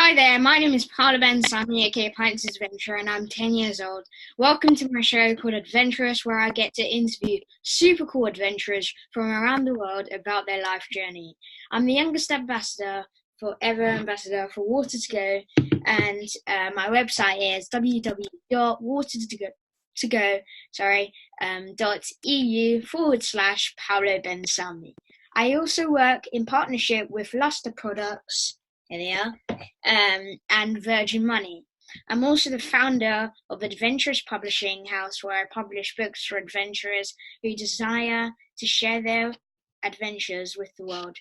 Hi there, my name is Paolo Salmi, aka Pints Adventure, and I'm 10 years old. Welcome to my show called Adventurous, where I get to interview super cool adventurers from around the world about their life journey. I'm the youngest ambassador for Water to Go, and my website is www.watertogo.eu/Paolo Ben Salmi. I also work in partnership with Luster Products. Here they are. And Virgin Money. I'm also the founder of Adventurous Publishing House, where I publish books for adventurers who desire to share their adventures with the world.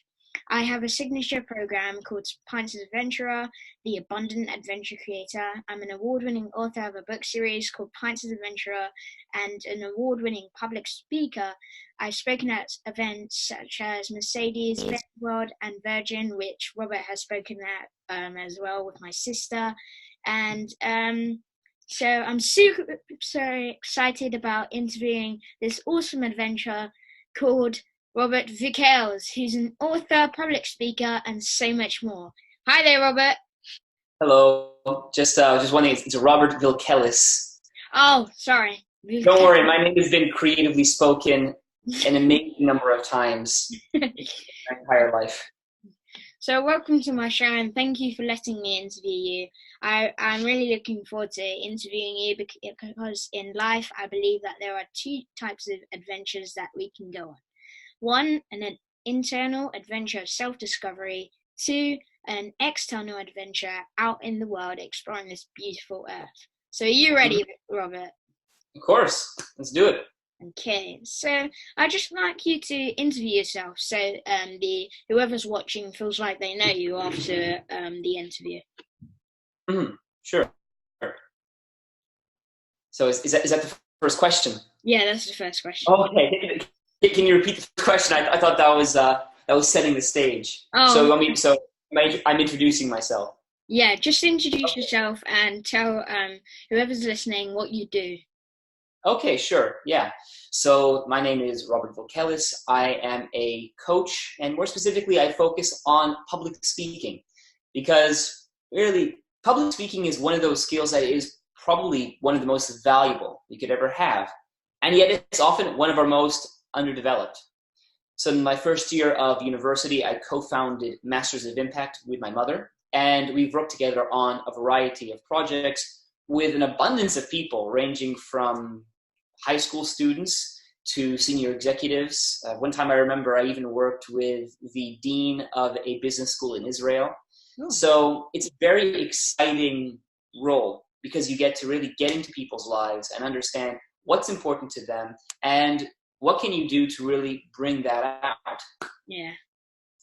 I have a signature program called Pints Adventurer, the Abundant Adventure Creator. I'm an award-winning author of a book series called Pints Adventurer and an award-winning public speaker. I've spoken at events such as Mercedes, World, and Virgin, which Robert has spoken at as well with my sister. And so I'm super excited about interviewing this awesome adventurer called Robert Vilkelis, who's an author, public speaker, and so much more. Hi there, Robert. Hello. Just one thing. It's Robert Vilkelis. Oh, sorry. Don't worry. My name has been creatively spoken an amazing number of times in my entire life. So welcome to my show, and thank you for letting me interview you. I'm really looking forward to interviewing you because in life I believe that there are two types of adventures that we can go on. One, an internal adventure of self-discovery. Two, an external adventure out in the world exploring this beautiful earth. So are you ready, Robert? Of course. Let's do it. Okay, so I'd just like you to interview yourself so whoever's watching feels like they know you after the interview. Sure. So is that the first question? Yeah, that's the first question. Okay. Can you repeat the question? I thought that was setting the stage. Oh. So I'm introducing myself. Yeah, just introduce yourself and tell whoever's listening what you do. Okay, sure. Yeah. So my name is Robert Vilkelis. I am a coach, and more specifically, I focus on public speaking because really public speaking is one of those skills that is probably one of the most valuable you could ever have. And yet it's often one of our most underdeveloped. So in my first year of university, I co-founded Masters of Impact with my mother, and we've worked together on a variety of projects with an abundance of people ranging from high school students to senior executives. One time I remember I even worked with the dean of a business school in Israel. Oh. So it's a very exciting role because you get to really get into people's lives and understand what's important to them and what can you do to really bring that out. Yeah.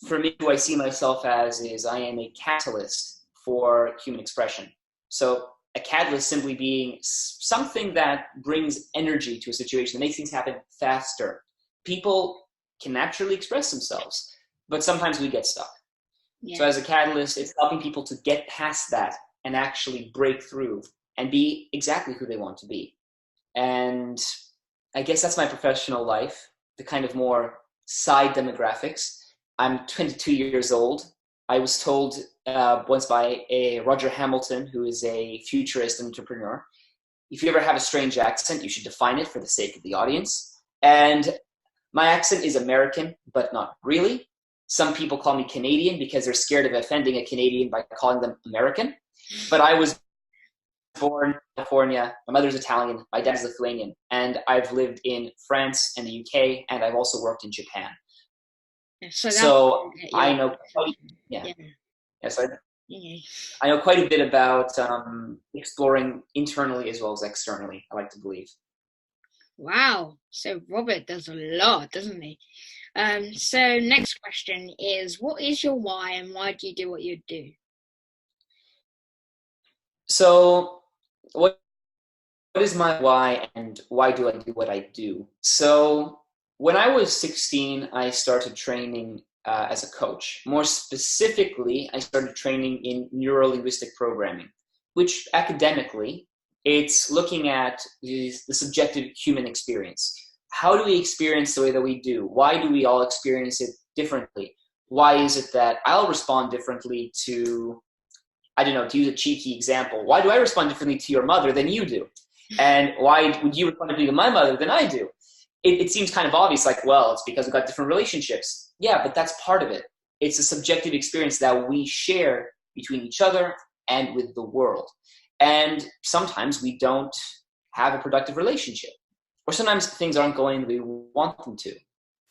For me, who I see myself as is I am a catalyst for human expression. So a catalyst simply being something that brings energy to a situation, that makes things happen faster. People can naturally express themselves, but sometimes we get stuck. Yeah. So as a catalyst, it's helping people to get past that and actually break through and be exactly who they want to be. And I guess that's my professional life, the kind of more side demographics. I'm 22 years old. I was told once by a Roger Hamilton, who is a futurist entrepreneur, if you ever have a strange accent, you should define it for the sake of the audience. And my accent is American, but not really. Some people call me Canadian because they're scared of offending a Canadian by calling them American. But I was born in California. My mother's Italian. My dad's Lithuanian. And I've lived in France and the UK, and I've also worked in Japan. So I know, I know quite a bit about exploring internally as well as externally, I like to believe. Wow. So Robert does a lot, doesn't he? So next question is, what is your why and why do you do what you do? So what is my why and why do I do what I do? So when I was 16, I started training as a coach. More specifically, I started training in neuro-linguistic programming, which academically, it's looking at the subjective human experience. How do we experience the way that we do? Why do we all experience it differently? Why is it that I'll respond differently to I don't know, to use a cheeky example, why do I respond differently to your mother than you do? And why would you respond differently to my mother than I do? It seems kind of obvious, like, well, it's because we've got different relationships. Yeah, but that's part of it. It's a subjective experience that we share between each other and with the world. And sometimes we don't have a productive relationship. Or sometimes things aren't going the way we want them to.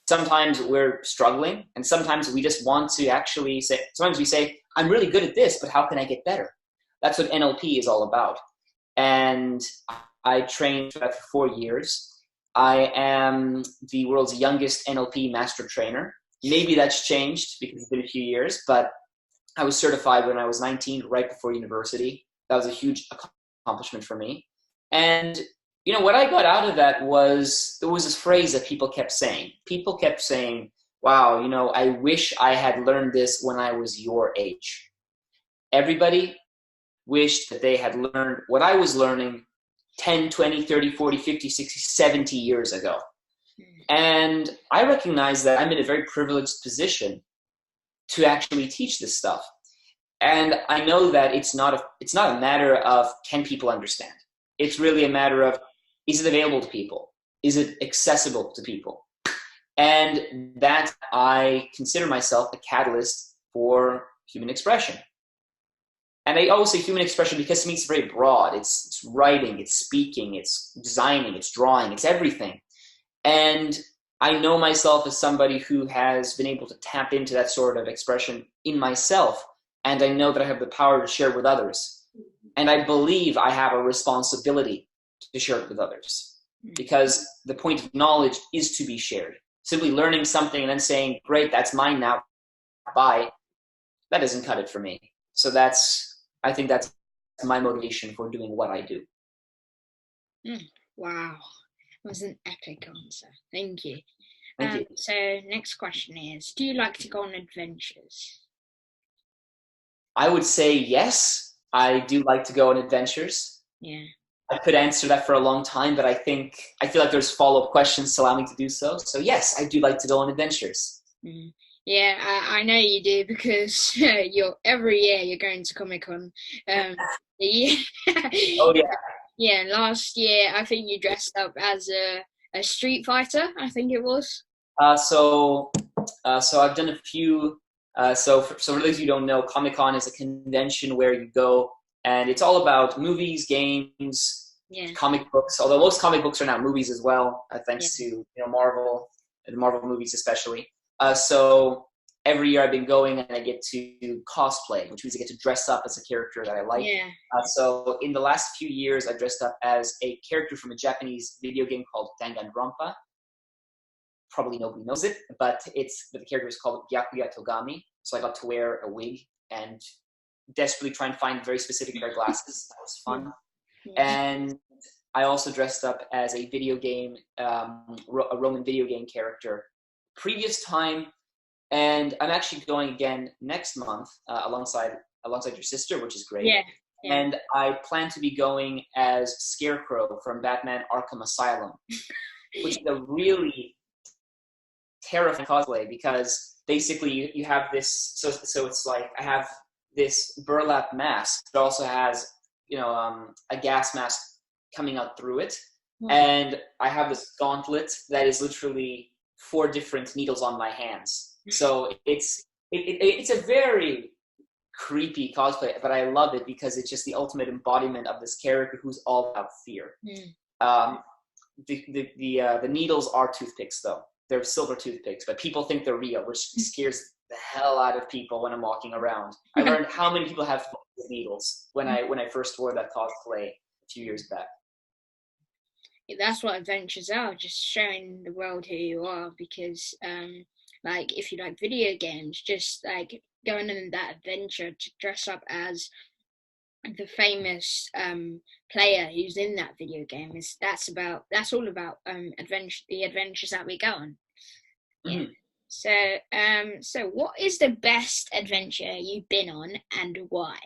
Sometimes we're struggling, and sometimes we just want to actually say, sometimes we say, I'm really good at this, but how can I get better? That's what NLP is all about. And I trained for that for 4 years. I am the world's youngest NLP master trainer. Maybe that's changed because it's been a few years, but I was certified when I was 19, right before university. That was a huge accomplishment for me. And what I got out of that was, there was this phrase that people kept saying. People kept saying, wow, I wish I had learned this when I was your age. Everybody wished that they had learned what I was learning 10, 20, 30, 40, 50, 60, 70 years ago. And I recognize that I'm in a very privileged position to actually teach this stuff. And I know that it's not a matter of can people understand. It's really a matter of, is it available to people? Is it accessible to people? And that I consider myself a catalyst for human expression. And I always say human expression because to me it's very broad. It's writing, it's speaking, it's designing, it's drawing, it's everything. And I know myself as somebody who has been able to tap into that sort of expression in myself. And I know that I have the power to share it with others. And I believe I have a responsibility to share it with others. Because the point of knowledge is to be shared. Simply learning something and then saying, great, that's mine now, bye, that doesn't cut it for me. So I think that's my motivation for doing what I do. Wow, that was an epic answer. Thank you. Thank you. So next question is, do you like to go on adventures? I would say yes, I do like to go on adventures. Yeah. I could answer that for a long time, but I feel like there's follow-up questions to allow me to do so. So yes, I do like to go on adventures. Yeah, I know you do because every year you're going to Comic-Con. Yeah. Oh yeah. Yeah, last year I think you dressed up as a Street Fighter, I think it was. So I've done a few. So for those of you who don't know, Comic-Con is a convention where you go and it's all about movies, games, comic books. Although most comic books are now movies as well, thanks to Marvel and Marvel movies especially. So every year I've been going and I get to cosplay, which means I get to dress up as a character that I like. Yeah. So in the last few years, I dressed up as a character from a Japanese video game called Danganronpa. Probably nobody knows it, but the character is called Byakuya Togami. So I got to wear a wig and desperately try and find very specific pair of glasses. That was fun. And I also dressed up as a video game, a Roman video game character previous time. And I'm actually going again next month alongside your sister, which is great. Yeah. And I plan to be going as Scarecrow from Batman Arkham Asylum, which is a really terrifying cosplay because basically you have this, so it's like I have this burlap mask that also has, a gas mask coming out through it. And I have this gauntlet that is literally 4 different needles on my hands. So it's a very creepy cosplay, but I love it because it's just the ultimate embodiment of this character who's all about fear. The needles are toothpicks though. They're silver toothpicks, but people think they're real, which scares the hell out of people when I'm walking around. I learned how many people have needles when I first wore that cosplay a few years back. That's what adventures are, just showing the world who you are, because like if you like video games, just like going on that adventure to dress up as the famous player who's in that video game, that's all about the adventures that we go on. Yeah. So what is the best adventure you've been on and why?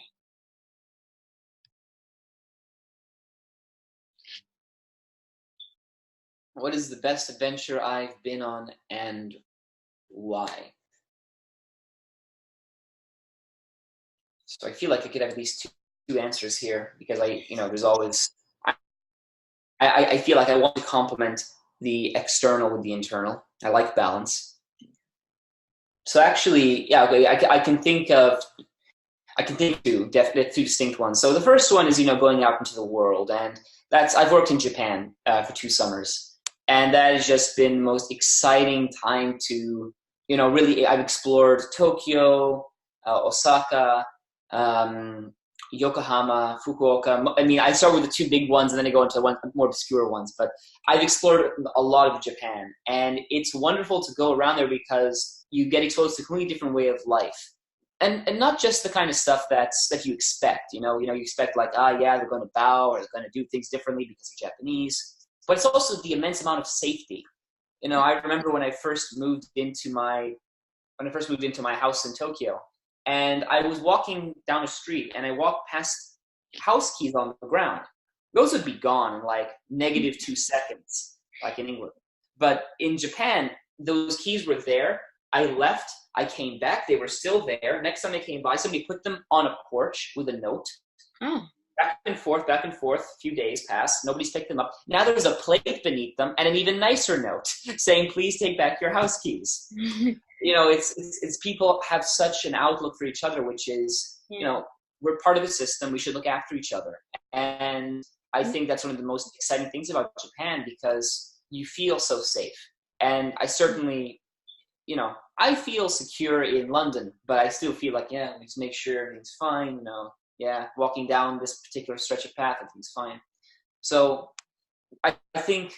What is the best adventure I've been on and why? So I feel like I could have at least two answers here, because there's always, I feel like I want to complement the external with the internal. I like balance. So actually, yeah, okay, I can think of two distinct ones. So the first one is, going out into the world, and I've worked in Japan for 2 summers, and that has just been the most exciting time to, really, I've explored Tokyo, Osaka, Yokohama, Fukuoka. I mean, I start with the 2 big ones, and then I go into more obscure ones, but I've explored a lot of Japan, and it's wonderful to go around there because you get exposed to a completely different way of life. And not just the kind of stuff that you expect, you expect like, yeah, they're going to bow, or they're going to do things differently because they're Japanese, but it's also the immense amount of safety. I remember when I first moved into my house in Tokyo, and I was walking down a street, and I walked past house keys on the ground. Those would be gone in like -2 seconds, like in England. But in Japan, those keys were there. I left, I came back, they were still there. Next time I came by, somebody put them on a porch with a note. Oh. Back and forth, a few days passed, nobody's picked them up. Now there's a plate beneath them and an even nicer note saying, please take back your house keys. It's people have such an outlook for each other, which is, we're part of the system, we should look after each other. And I think that's one of the most exciting things about Japan, because you feel so safe. And I certainly, I feel secure in London, but I still feel like, yeah, let's make sure everything's fine, walking down this particular stretch of path, everything's fine. So I think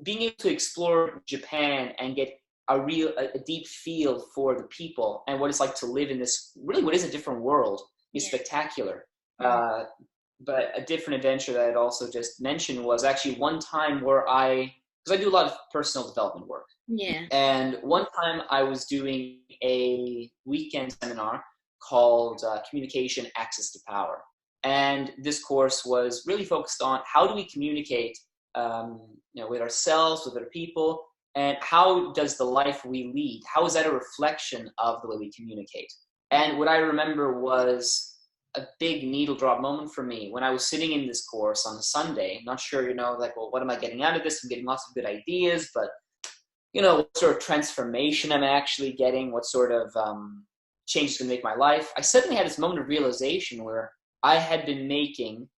being able to explore Japan and get a deep feel for the people and what it's like to live in this, really what is a different world, is spectacular. But a different adventure that I'd also just mentioned was actually one time where because I do a lot of personal development work. Yeah. And one time I was doing a weekend seminar called Communication Access to Power. And this course was really focused on how do we communicate with ourselves, with other people, and how does the life we lead, how is that a reflection of the way we communicate? And what I remember was a big needle drop moment for me when I was sitting in this course on a Sunday, not sure, like, well, what am I getting out of this? I'm getting lots of good ideas, but, what sort of transformation am I actually getting? What sort of changes can make my life? I suddenly had this moment of realization where I had been making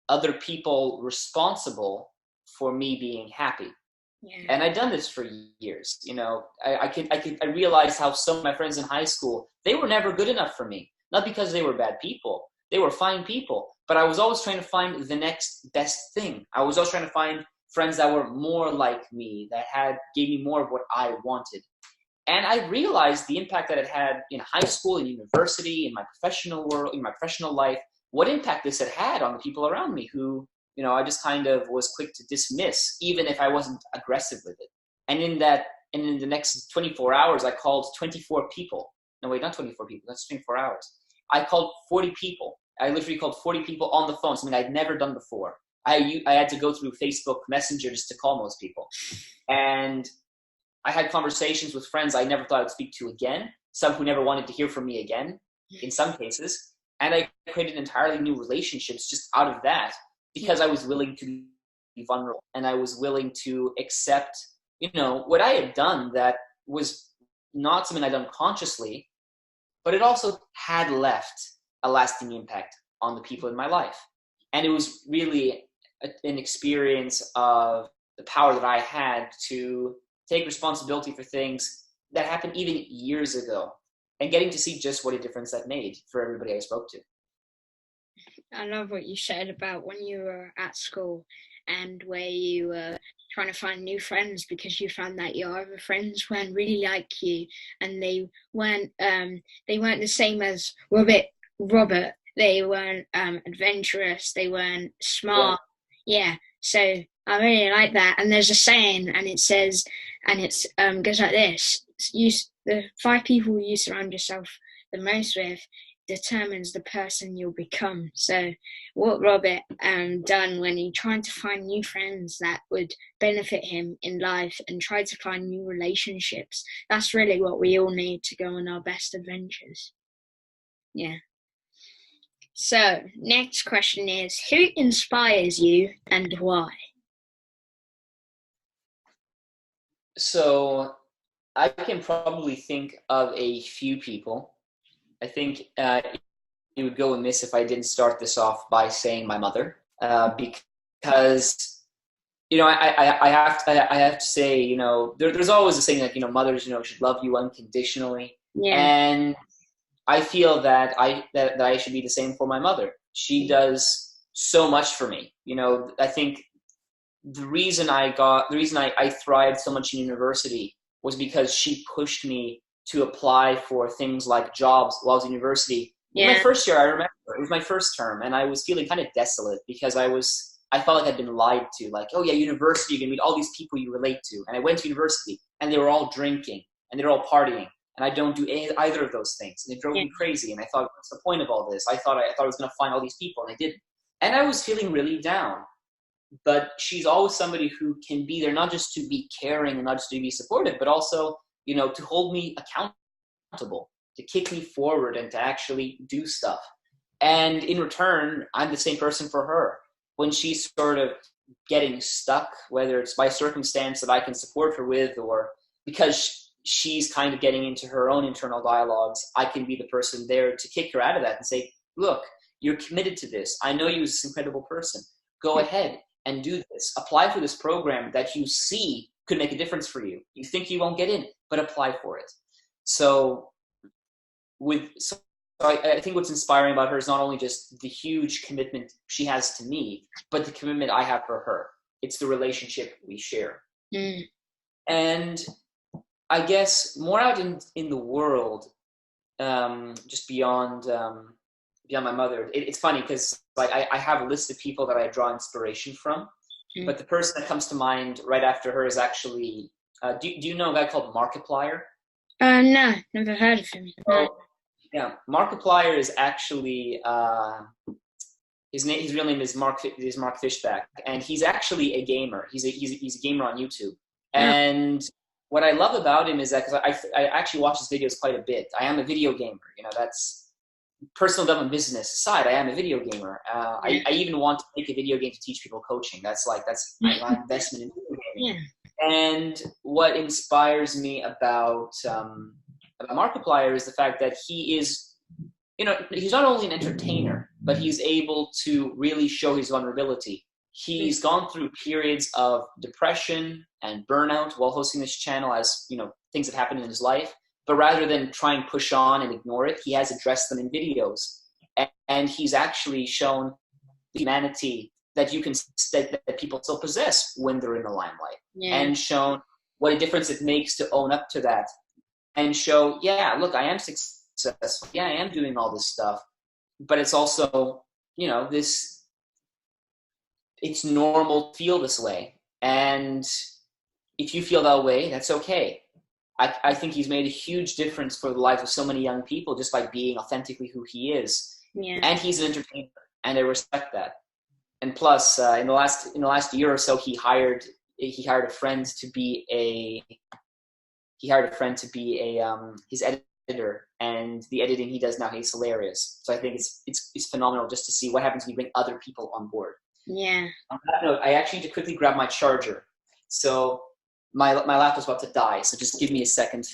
other people responsible for me being happy. Yeah. And I'd done this for years. I realized how some of my friends in high school, they were never good enough for me. Not because they were bad people. They were fine people. But I was always trying to find the next best thing. I was always trying to find friends that were more like me, that gave me more of what I wanted. And I realized the impact that it had in high school, in university, in my professional world, in my professional life, what impact this had on the people around me who, I just kind of was quick to dismiss, even if I wasn't aggressive with it. And in the next 24 hours, I called 24 people. No, wait, not 24 people. That's 24 hours. I called 40 people. I literally called 40 people on the phone, something I'd never done before. I had to go through Facebook Messenger just to call most people. And I had conversations with friends I never thought I'd speak to again, some who never wanted to hear from me again, in some cases. And I created entirely new relationships just out of that, because I was willing to be vulnerable, and I was willing to accept, what I had done that was not something I'd done consciously, but it also had left a lasting impact on the people in my life. And it was really an experience of the power that I had to take responsibility for things that happened even years ago, and getting to see just what a difference that made for everybody I spoke to. I love what you said about when you were at school and where you were trying to find new friends because you found that your other friends weren't really like you, and they weren't the same as Robert. They weren't adventurous. They weren't smart. Yeah. So I really like that. And there's a saying, and it says, and it's goes like this: the 5 people you surround yourself the most with determines the person you'll become. So what Robert done when he tried to find new friends that would benefit him in life and tried to find new relationships, that's really what we all need to go on our best adventures. Yeah. So next question is, who inspires you and why? So I can probably think of a few people. I think it would go amiss if I didn't start this off by saying my mother, because I have to say, there's always a saying like, mothers, should love you unconditionally, and I feel that I should be the same for my mother. She does so much for me. I think the reason I thrived so much in university was because she pushed me to apply for things like jobs while I was in university. In my first year, I remember it was my first term, and I was feeling kind of desolate because I felt like I'd been lied to. Like, oh yeah, university, you're gonna meet all these people you relate to. And I went to university, and they were all drinking, and they were all partying, and I don't do either of those things, and it drove me crazy. And I thought, what's the point of all this? I thought I was gonna find all these people, and I didn't. And I was feeling really down. But she's always somebody who can be there, not just to be caring and not just to be supportive, but also, to hold me accountable, to kick me forward and to actually do stuff. And in return, I'm the same person for her. When she's sort of getting stuck, whether it's by circumstance that I can support her with, or because she's kind of getting into her own internal dialogues, I can be the person there to kick her out of that and say, look, you're committed to this. I know you're this incredible person. Go ahead and do this. Apply for this program that you see could make a difference for you. You think you won't get in, but apply for it. So I think what's inspiring about her is not only just the huge commitment she has to me, but the commitment I have for her. It's the relationship we share. And I guess more out in the world, just beyond my mother. It's funny because I have a list of people that I draw inspiration from, but the person that comes to mind right after her is actually, do you know a guy called Markiplier? No, never heard of him. No. Yeah, Markiplier is actually, his real name is Mark Fishback, and he's actually a gamer. He's a gamer on YouTube. And what I love about him is that, because I actually watch his videos quite a bit. I am a video gamer, that's personal development, business aside, I am a video gamer. I even want to make a video game to teach people coaching. That's my investment in video gaming. And what inspires me about Markiplier is the fact that he is, he's not only an entertainer, but he's able to really show his vulnerability. He's gone through periods of depression and burnout while hosting this channel, as things have happened in his life. But rather than try and push on and ignore it, he has addressed them in videos. And he's actually shown the humanity that that people still possess when they're in the limelight. And shown what a difference it makes to own up to that. And show, look, I am successful. Yeah, I am doing all this stuff. But it's also, it's normal to feel this way. And if you feel that way, that's okay. I think he's made a huge difference for the lives of so many young people just by being authentically who he is. And he's an entertainer, and I respect that. And plus, in the last year or so, he hired a friend to be his editor, and the editing he does now, he's hilarious. So I think it's phenomenal just to see what happens when you bring other people on board. On that note, I actually need to quickly grab my charger. So my laptop's about to die, so just give me a second.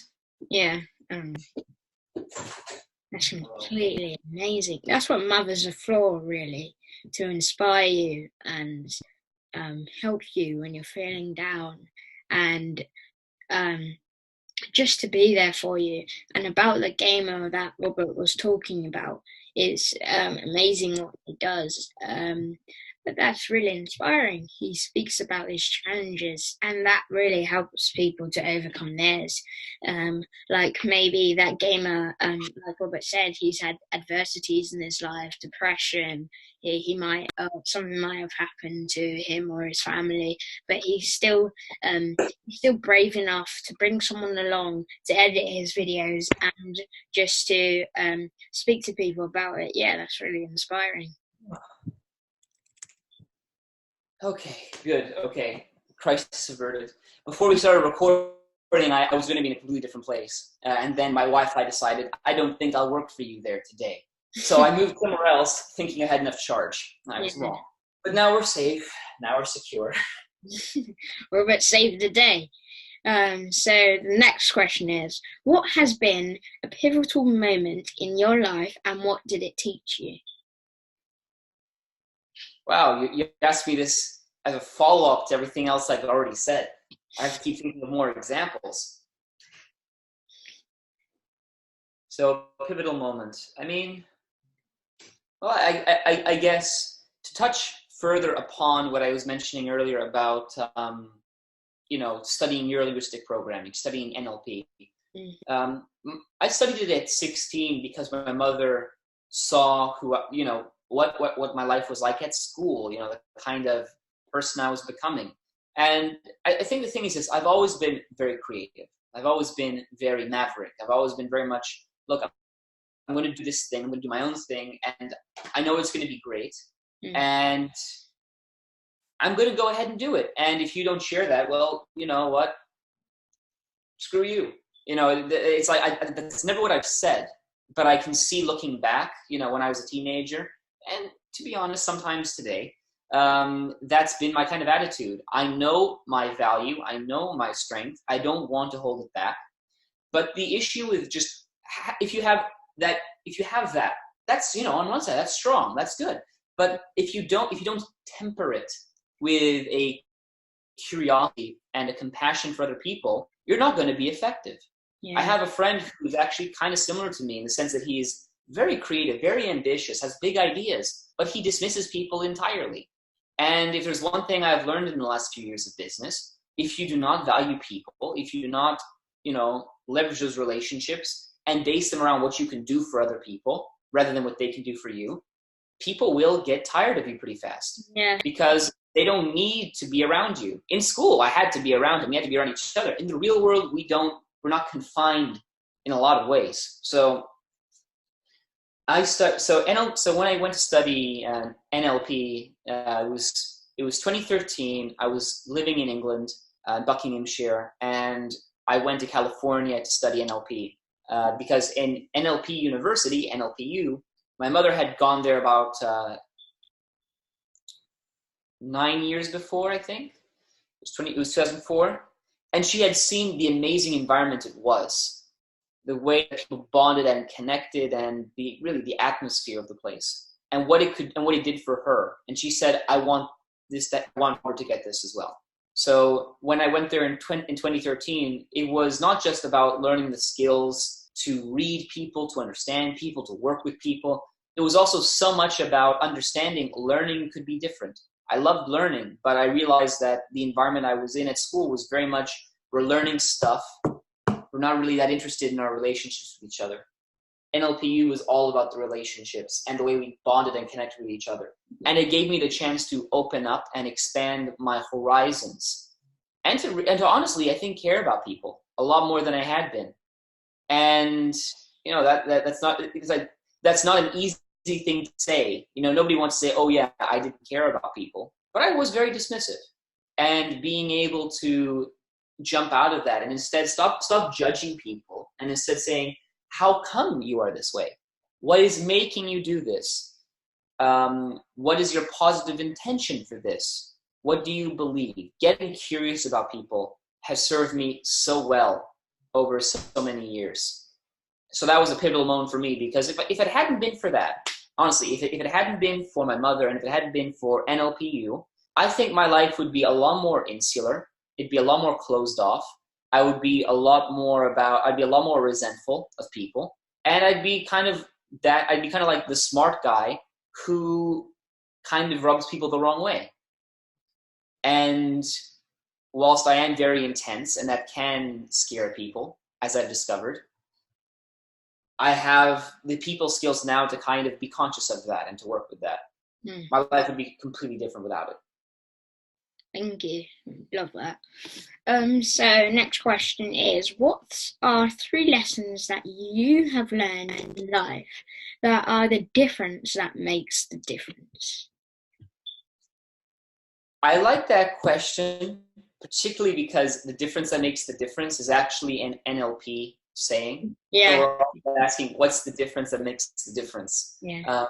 That's completely amazing. That's what mothers are for, really, to inspire you and help you when you're feeling down, and just to be there for you. And about the gamer that Robert was talking about, it's amazing what he does. But that's really inspiring. He speaks about his challenges, and that really helps people to overcome theirs. Like maybe that gamer, like Robert said, he's had adversities in his life, depression. He might something might have happened to him or his family, but he's still brave enough to bring someone along to edit his videos and just to speak to people about it. Yeah, that's really inspiring. Okay, good. Okay, crisis averted. Before we started recording, I was going to be in a completely different place. And then my Wi-Fi decided, I don't think I'll work for you there today. So I moved somewhere else thinking I had enough charge. I was wrong. But now we're safe. Now we're secure. Robert saved the day. So the next question is, what has been a pivotal moment in your life and what did it teach you? Wow, you asked me this as a follow-up to everything else I've already said. I have to keep thinking of more examples. So, pivotal moment. I mean, well, I guess to touch further upon what I was mentioning earlier about, studying neuro-linguistic programming, studying NLP. I studied it at 16 because my mother saw what my life was like at school, the kind of person I was becoming. And I think the thing is this, I've always been very creative. I've always been very maverick. I've always been very much, look, I'm going to do this thing. I'm going to do my own thing. And I know it's going to be great. And I'm going to go ahead and do it. And if you don't share that, well, you know what? Screw you. It's like, that's never what I've said. But I can see looking back, when I was a teenager, and to be honest, sometimes today, that's been my kind of attitude. I know my value. I know my strength. I don't want to hold it back. But the issue is just, if you have that, that's, on one side, that's strong. That's good. But if you don't temper it with a curiosity and a compassion for other people, you're not going to be effective. Yeah. I have a friend who's actually kind of similar to me in the sense that he's very creative, very ambitious, has big ideas, but he dismisses people entirely. And if there's one thing I've learned in the last few years of business, if you do not value people, if you do not, leverage those relationships and base them around what you can do for other people rather than what they can do for you, people will get tired of you pretty fast. Yeah. Because they don't need to be around you. In school, I had to be around them. We had to be around each other. In the real world, we're not confined in a lot of ways. So when I went to study NLP, it was 2013. I was living in England, Buckinghamshire, and I went to California to study NLP because in NLP University, NLPU, my mother had gone there about 9 years before, I think. It was 2004. And she had seen the amazing environment it was, the way that people bonded and connected, and the atmosphere of the place, and what it did for her. And she said, I want her to get this as well. So when I went there in 2013, it was not just about learning the skills to read people, to understand people, to work with people. It was also so much about understanding learning could be different. I loved learning, but I realized that the environment I was in at school was very much, we're learning stuff. We're not really that interested in our relationships with each other. NLPU was all about the relationships and the way we bonded and connected with each other. And it gave me the chance to open up and expand my horizons. And to honestly, I think, care about people a lot more than I had been. And, that's not an easy thing to say. Nobody wants to say, oh yeah, I didn't care about people. But I was very dismissive. And being able to jump out of that and instead stop judging people and instead saying, how come you are this way? What is making you do this? What is your positive intention for this? What do you believe? Getting curious about people has served me so well over so many years. So that was a pivotal moment for me, because if it hadn't been for that, honestly, if it hadn't been for my mother and if it hadn't been for NLPU, I think my life would be a lot more insular. It'd be a lot more closed off. I'd be a lot more resentful of people. And I'd be kind of like the smart guy who kind of rubs people the wrong way. And whilst I am very intense, and that can scare people, as I've discovered, I have the people skills now to kind of be conscious of that and to work with that. My life would be completely different without it. Thank you. Love that. So next question is, what are 3 lessons that you have learned in life that are the difference that makes the difference? I like that question, particularly because the difference that makes the difference is actually an NLP saying. Yeah. So we're asking, what's the difference that makes the difference? Yeah.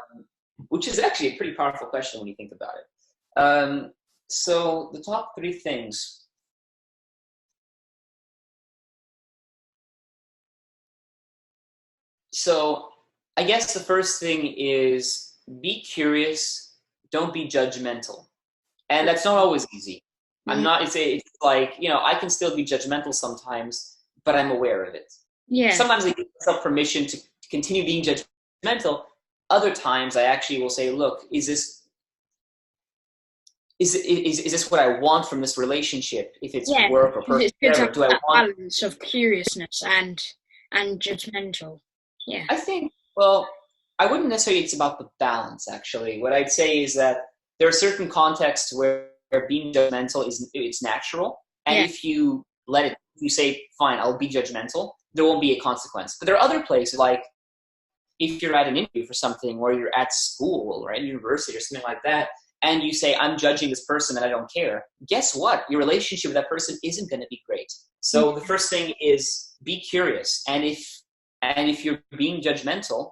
Which is actually a pretty powerful question when you think about it. So the top 3 things. So I guess the first thing is be curious, don't be judgmental. And that's not always easy. It's like, I can still be judgmental sometimes, but I'm aware of it. Yeah. Sometimes I give myself permission to continue being judgmental. Other times I actually will say, look, is this what I want from this relationship? If it's work or personal, do I want balance of curiousness and judgmental? Yeah. I think, well, I wouldn't necessarily it's about the balance, actually. What I'd say is that there are certain contexts where being judgmental it's natural. And if you let it, you say, fine, I'll be judgmental, there won't be a consequence. But there are other places, like if you're at an interview for something, or you're at school or at university or something like that, and you say, I'm judging this person and I don't care, guess what? Your relationship with that person isn't going to be great. So the first thing is be curious. And if you're being judgmental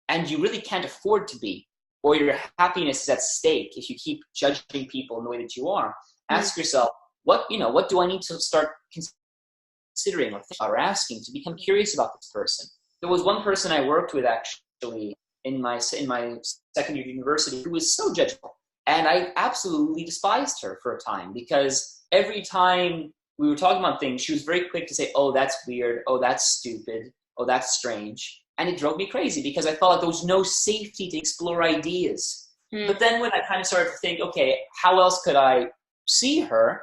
and you really can't afford to be, or your happiness is at stake if you keep judging people in the way that you are, ask yourself, what do I need to start considering or asking to become curious about this person? There was one person I worked with actually in my second year of university who was so judgmental. And I absolutely despised her for a time, because every time we were talking about things, she was very quick to say, oh, that's weird. Oh, that's stupid. Oh, that's strange. And it drove me crazy, because I felt like there was no safety to explore ideas. But then when I kind of started to think, okay, how else could I see her?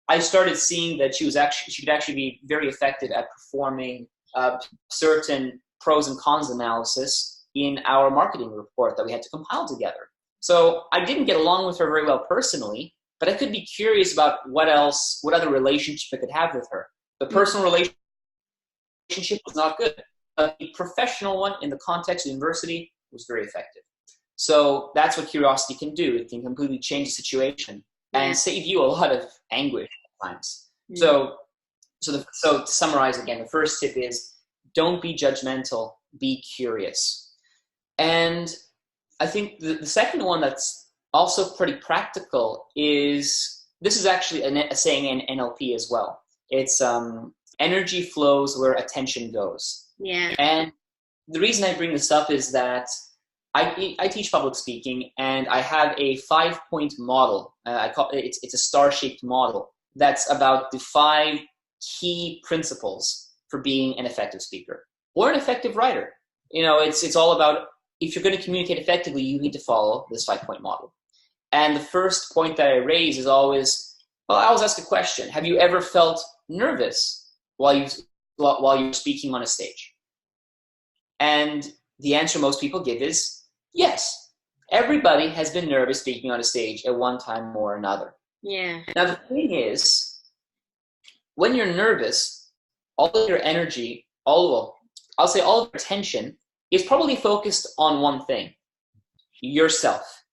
I started seeing that she could actually be very effective at performing certain pros and cons analysis in our marketing report that we had to compile together. So I didn't get along with her very well personally, but I could be curious about what other relationship I could have with her. The personal relationship was not good. The professional one in the context of university was very effective. So that's what curiosity can do. It can completely change the situation and save you a lot of anguish at times. So to summarize again, the first tip is don't be judgmental, be curious. And I think the second one that's also pretty practical is, this is actually a saying in NLP as well. It's energy flows where attention goes. Yeah. And the reason I bring this up is that I teach public speaking, and I have a 5-point model. I call it's a star-shaped model that's about the 5 key principles for being an effective speaker or an effective writer. It's all about, if you're going to communicate effectively, you need to follow this 5-point model. And the first point that I raise is always, well, I always ask a question. Have you ever felt nervous while you're speaking on a stage? And the answer most people give is yes. Everybody has been nervous speaking on a stage at one time or another. Yeah. Now the thing is, when you're nervous, all of your energy, all of your attention is probably focused on one thing: yourself.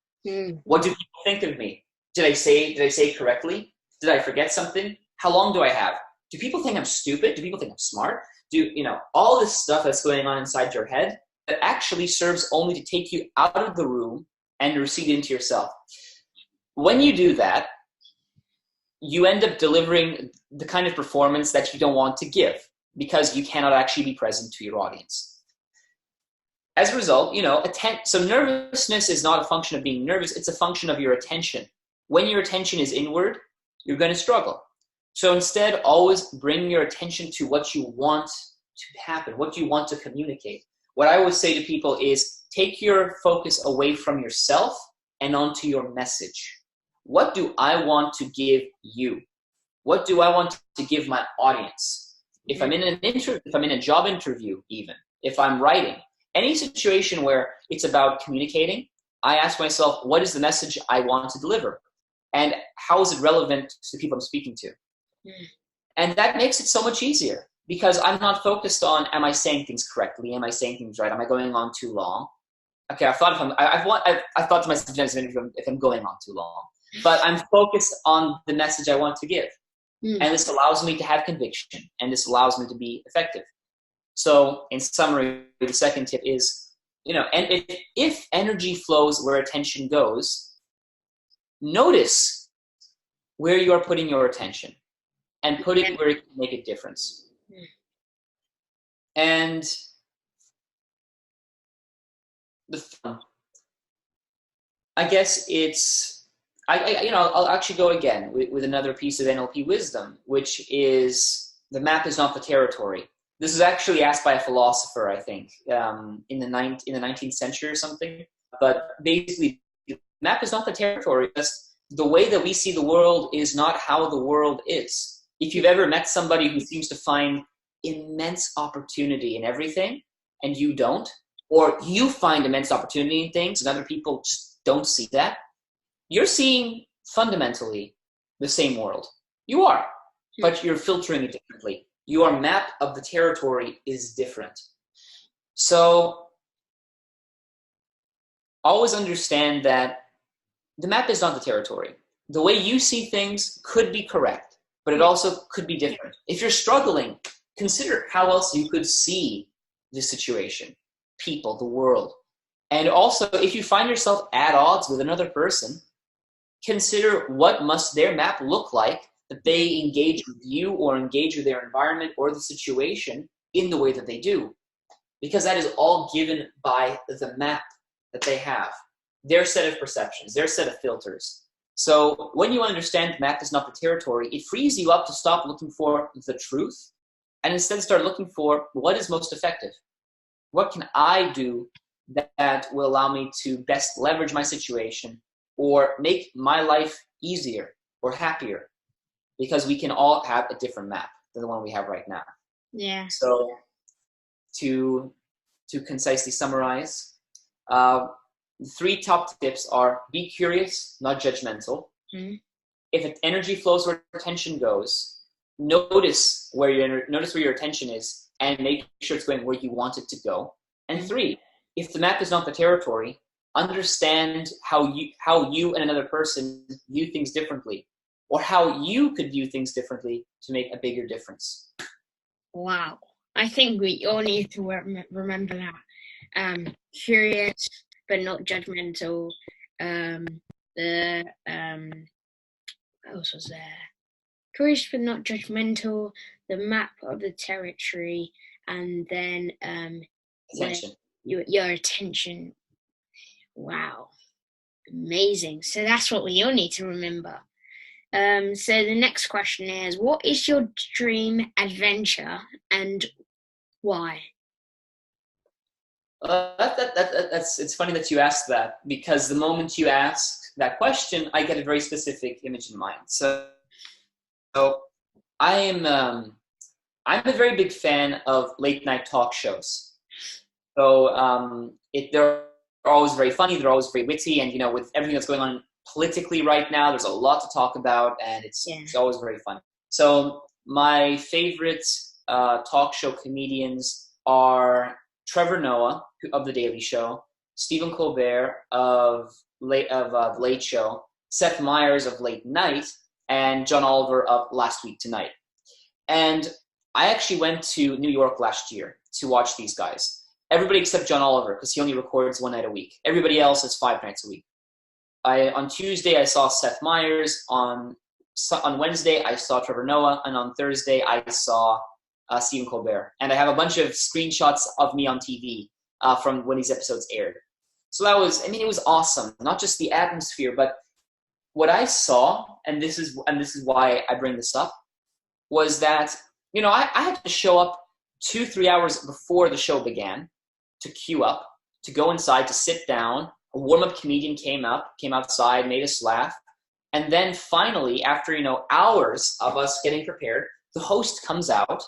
What do people think of me? Did I say correctly? Did I forget something? How long do I have? Do people think I'm stupid? Do people think I'm smart? All this stuff that's going on inside your head that actually serves only to take you out of the room and recede into yourself. When you do that, you end up delivering the kind of performance that you don't want to give, because you cannot actually be present to your audience. As a result, so nervousness is not a function of being nervous, it's a function of your attention. When your attention is inward, you're going to struggle. So instead, always bring your attention to what you want to happen, what you want to communicate. What I always say to people is, take your focus away from yourself and onto your message. What do I want to give you? What do I want to give my audience? If I'm in if I'm in a job interview, even if I'm writing, any situation where it's about communicating, I ask myself, what is the message I want to deliver? And how is it relevant to the people I'm speaking to? And that makes it so much easier because I'm not focused on, am I saying things correctly? Am I saying things right? Am I going on too long? Okay, I've thought to myself if I'm going on too long, but I'm focused on the message I want to give. And this allows me to have conviction, and this allows me to be effective. So in summary, the second tip is, and if energy flows where attention goes, notice where you are putting your attention and put it where it can make a difference. And I guess I'll actually go again with another piece of NLP wisdom, which is the map is not the territory. This is actually asked by a philosopher, I think, in the 19th century or something. But basically, the map is not the territory. Just the way that we see the world is not how the world is. If you've ever met somebody who seems to find immense opportunity in everything, and you don't, or you find immense opportunity in things, and other people just don't see that, you're seeing fundamentally the same world. You are, but you're filtering it differently. Your map of the territory is different. So always understand that the map is not the territory. The way you see things could be correct, but it also could be different. If you're struggling, consider how else you could see the situation, people, the world. And also, if you find yourself at odds with another person, consider what must their map look like that they engage with you or engage with their environment or the situation in the way that they do. Because that is all given by the map that they have, their set of perceptions, their set of filters. So when you understand the map is not the territory, it frees you up to stop looking for the truth and instead start looking for what is most effective. What can I do that will allow me to best leverage my situation or make my life easier or happier? Because we can all have a different map than the one we have right now. Yeah. So to concisely summarize, 3 top tips are: be curious, not judgmental. If energy flows where attention goes, notice where your attention is and make sure it's going where you want it to go. And 3, if the map is not the territory, understand how you and another person view things differently, or how you could view things differently to make a bigger difference. Wow. I think we all need to remember that. Curious, but not judgmental. What else was there? Curious, but not judgmental. The map of the territory, and then Attention. Your attention. Wow. Amazing. So that's what we all need to remember. So the next question is, what is your dream adventure and why? It's funny that you asked that, because the moment you ask that question, I get a very specific image in mind. So I'm a very big fan of late night talk shows. So they're always very funny, they're always very witty, and with everything that's going on politically right now, there's a lot to talk about, and it's always very fun. So my favorite talk show comedians are Trevor Noah of The Daily Show, Stephen Colbert of The Late Show, Seth Meyers of Late Night, and John Oliver of Last Week Tonight. And I actually went to New York last year to watch these guys. Everybody except John Oliver, because he only records 1 night a week. Everybody else is 5 nights a week. On Tuesday, I saw Seth Meyers. On Wednesday, I saw Trevor Noah. And on Thursday, I saw Stephen Colbert. And I have a bunch of screenshots of me on TV from when these episodes aired. So that was, it was awesome. Not just the atmosphere, but what I saw, and this is why I bring this up, was that, I had to show up 2-3 hours before the show began to queue up, to go inside, to sit down, A warm-up comedian came outside, made us laugh. And then finally, after, hours of us getting prepared, the host comes out.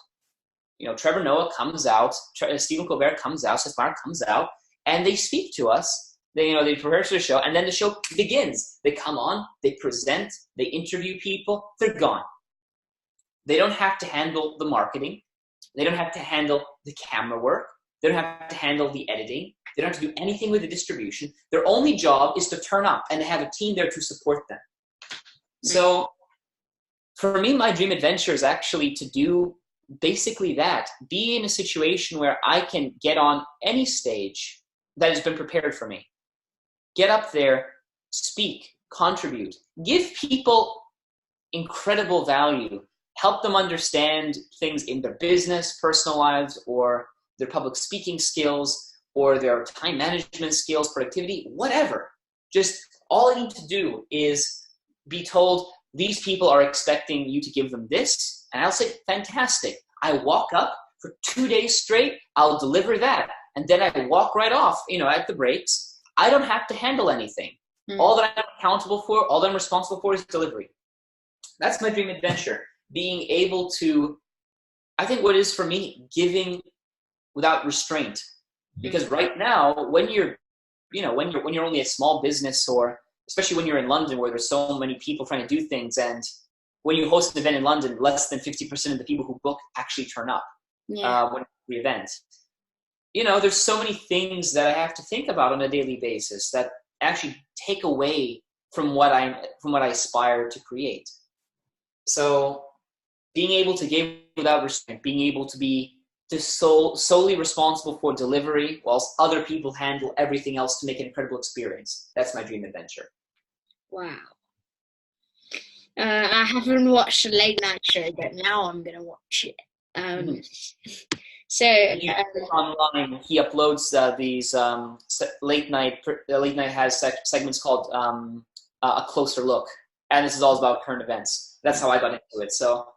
Trevor Noah comes out, Stephen Colbert comes out, Seth Meyers comes out, and they speak to us. They prepare for the show, and then the show begins. They come on, they present, they interview people, they're gone. They don't have to handle the marketing. They don't have to handle the camera work. They don't have to handle the editing. They don't have to do anything with the distribution. Their only job is to turn up and have a team there to support them. So for me, my dream adventure is actually to do basically that. Be in a situation where I can get on any stage that has been prepared for me. Get up there, speak, contribute, give people incredible value, help them understand things in their business, personal lives, or their public speaking skills, or their time management skills, productivity, whatever. Just all I need to do is be told, these people are expecting you to give them this, and I'll say, fantastic. I walk up for 2 days straight, I'll deliver that, and then I walk right off, at the breaks. I don't have to handle anything. All that I'm accountable for, all that I'm responsible for is delivery. That's my dream adventure. Being able to, I think what is for me, giving without restraint. Because right now, when you're only a small business, or especially when you're in London where there's so many people trying to do things, and when you host an event in London, less than 50% of the people who book actually turn up when the event. There's so many things that I have to think about on a daily basis that actually take away from what I aspire to create. So being able to give without restraint, being able to be solely responsible for delivery whilst other people handle everything else to make an incredible experience. That's my dream adventure. Wow. I haven't watched the late night show, but now I'm going to watch it. So online, he uploads these late night. Late night has segments called A Closer Look, and this is all about current events. That's how I got into it. So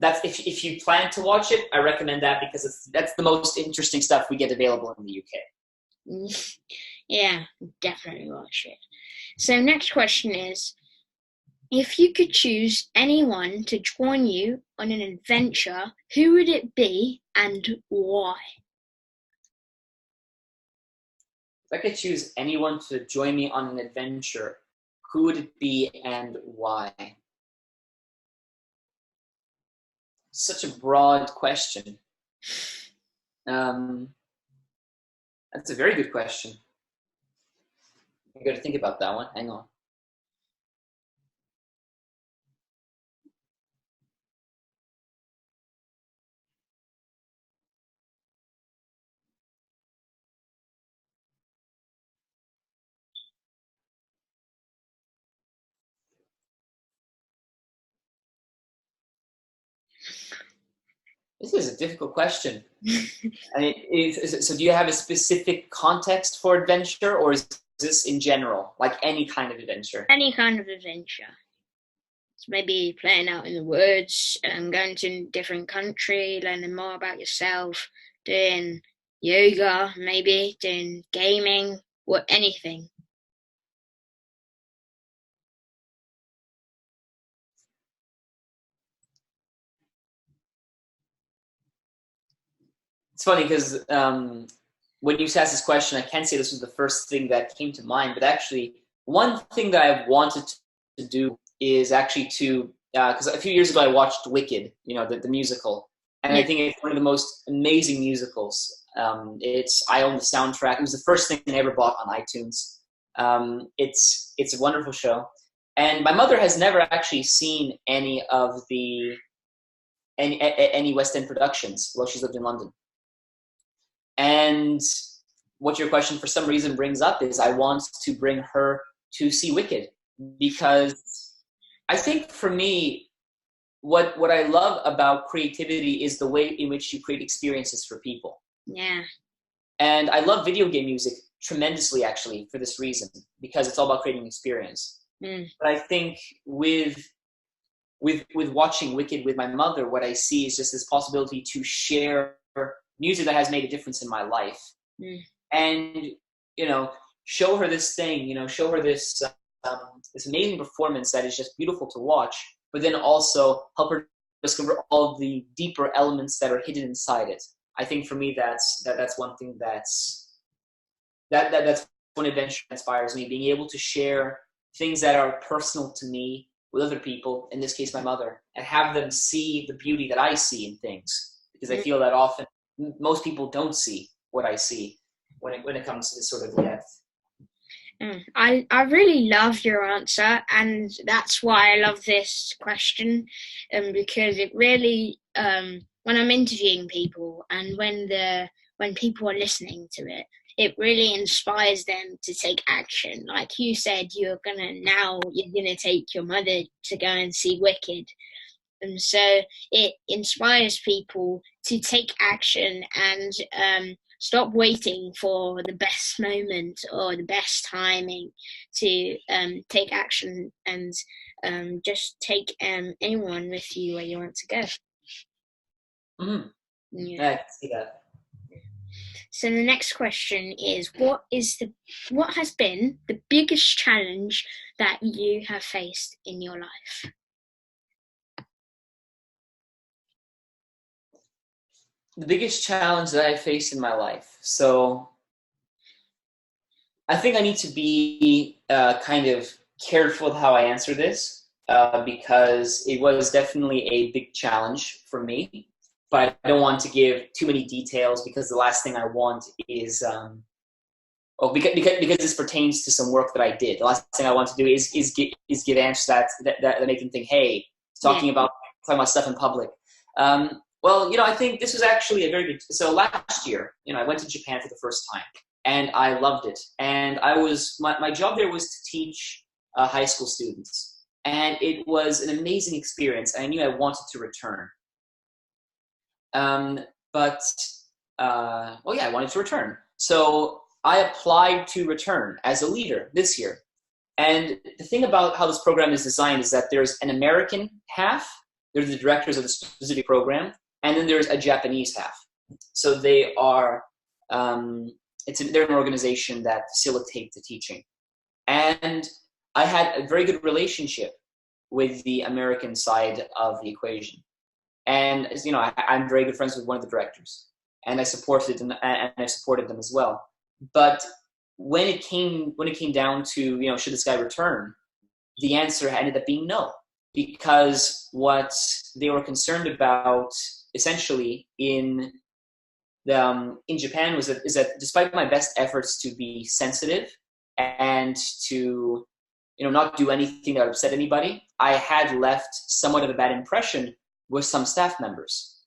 that's if you plan to watch it, I recommend that, because that's the most interesting stuff we get available in the UK. Yeah, definitely watch it. So next question is, if you could choose anyone to join you on an adventure, who would it be and why? If I could choose anyone to join me on an adventure, who would it be and why? Such a broad question. That's a very good question. I got to think about that one. Hang on. This is a difficult question. So do you have a specific context for adventure, or is this in general, like any kind of adventure? Any kind of adventure. So maybe playing out in the woods, going to a different country, learning more about yourself, doing yoga, maybe doing gaming, or anything. It's funny because when you asked this question, I can't say this was the first thing that came to mind, but actually one thing that I've wanted to do is actually because a few years ago I watched Wicked, the musical, and I think it's one of the most amazing musicals. I own the soundtrack. It was the first thing I ever bought on iTunes. It's a wonderful show, and my mother has never actually seen any West End productions while she's lived in London. And what your question for some reason brings up is I want to bring her to see Wicked, because I think for me, what I love about creativity is the way in which you create experiences for people. Yeah. And I love video game music tremendously, actually, for this reason, because it's all about creating experience. But I think with watching Wicked with my mother, what I see is just this possibility to share music that has made a difference in my life. And show her this thing, show her this this amazing performance that is just beautiful to watch, but then also help her discover all the deeper elements that are hidden inside it. I think for me, that's one thing that's when adventure inspires me, being able to share things that are personal to me with other people, in this case my mother, and have them see the beauty that I see in things, because I feel that often most people don't see what I see when it comes to this sort of depth. I really love your answer, and that's why I love this question, because it really, when I'm interviewing people and when people are listening to it, it really inspires them to take action. Like you said, you're gonna take your mother to go and see Wicked. And so it inspires people to take action and stop waiting for the best moment or the best timing to take action and just take anyone with you where you want to go. Mm-hmm. Yeah, I can see that. So the next question is, what has been the biggest challenge that you have faced in your life? The biggest challenge that I faced in my life. So I think I need to be kind of careful with how I answer this, because it was definitely a big challenge for me. But I don't want to give too many details, because the last thing I want is, because this pertains to some work that I did. The last thing I want to do is give answers that make them think, hey, talking about stuff in public. Well, I think this was actually a very good. So last year, I went to Japan for the first time, and I loved it. And my job there was to teach high school students, and it was an amazing experience. I knew I wanted to return. I wanted to return. So I applied to return as a leader this year. And the thing about how this program is designed is that there's an American half, they're the directors of the specific program, and then there's a Japanese half. So they are, they're an organization that facilitates the teaching. And I had a very good relationship with the American side of the equation. And I'm very good friends with one of the directors, and I supported them as well. But when it came down to should this guy return, the answer ended up being no, because what they were concerned about essentially in Japan is that despite my best efforts to be sensitive and to not do anything that would upset anybody, I had left somewhat of a bad impression with some staff members.